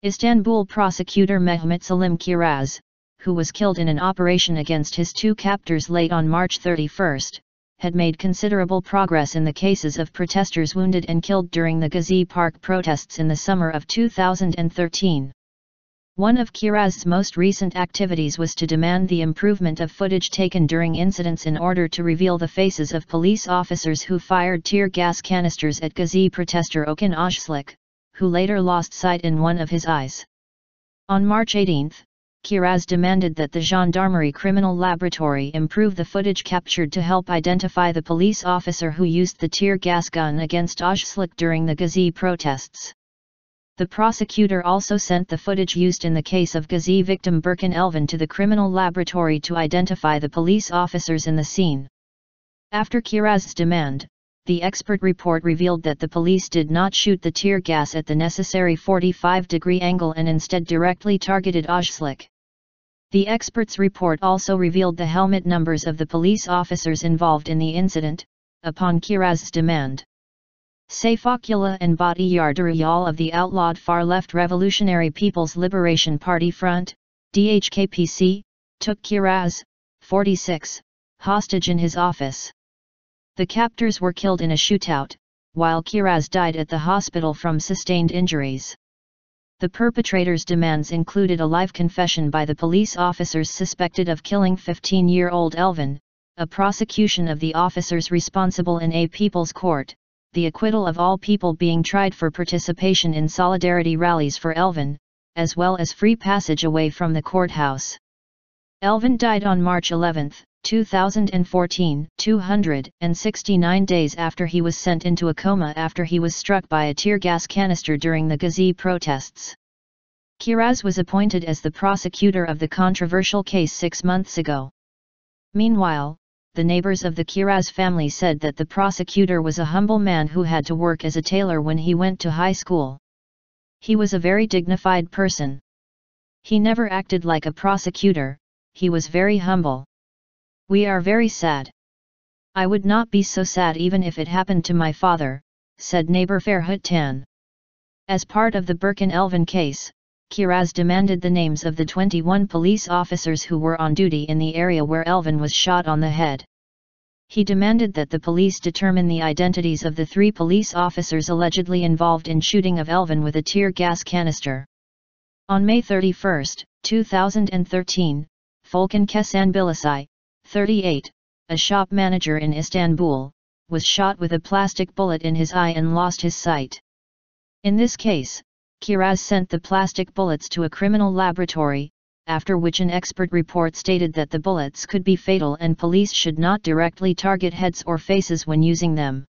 Istanbul prosecutor Mehmet Selim Kiraz, who was killed in an operation against his two captors late on March 31, had made considerable progress in the cases of protesters wounded and killed during the Gezi Park protests in the summer of 2013. One of Kiraz's most recent activities was to demand the improvement of footage taken during incidents in order to reveal the faces of police officers who fired tear gas canisters at Gezi protester Okan Özçelik, who later lost sight in one of his eyes. On March 18, Kiraz demanded that the Gendarmerie Criminal Laboratory improve the footage captured to help identify the police officer who used the tear gas gun against Özçelik during the Gezi protests. The prosecutor also sent the footage used in the case of Gezi victim Berkin Elvan to the criminal laboratory to identify the police officers in the scene. After Kiraz's demand, the expert report revealed that the police did not shoot the tear gas at the necessary 45-degree angle and instead directly targeted Özçelik. The expert's report also revealed the helmet numbers of the police officers involved in the incident, upon Kiraz's demand. Seyfullah and Badi Yardariyal of the outlawed far-left Revolutionary People's Liberation Party Front, DHKPC, took Kiraz, 46, hostage in his office. The captors were killed in a shootout, while Kiraz died at the hospital from sustained injuries. The perpetrators' demands included a live confession by the police officers suspected of killing 15-year-old Elvan, a prosecution of the officers responsible in a people's court, the acquittal of all people being tried for participation in solidarity rallies for Elvan, as well as free passage away from the courthouse. Elvan died on March 11, 2014, 269 days after he was sent into a coma after he was struck by a tear gas canister during the Gezi protests. Kiraz was appointed as the prosecutor of the controversial case 6 months ago. Meanwhile, the neighbors of the Kiraz family said that the prosecutor was a humble man who had to work as a tailor when he went to high school. He was a very dignified person. He never acted like a prosecutor, he was very humble. We are very sad. I would not be so sad even if it happened to my father, said neighbor Ferhat Tan. As part of the Berkin Elvan case, Kiraz demanded the names of the 21 police officers who were on duty in the area where Elvan was shot on the head. He demanded that the police determine the identities of the 3 police officers allegedly involved in shooting of Elvan with a tear gas canister. On May 31, 2013, Volkan Kesanbilisay, 38, a shop manager in Istanbul, was shot with a plastic bullet in his eye and lost his sight. In this case, Kiraz sent the plastic bullets to a criminal laboratory, after which an expert report stated that the bullets could be fatal and police should not directly target heads or faces when using them.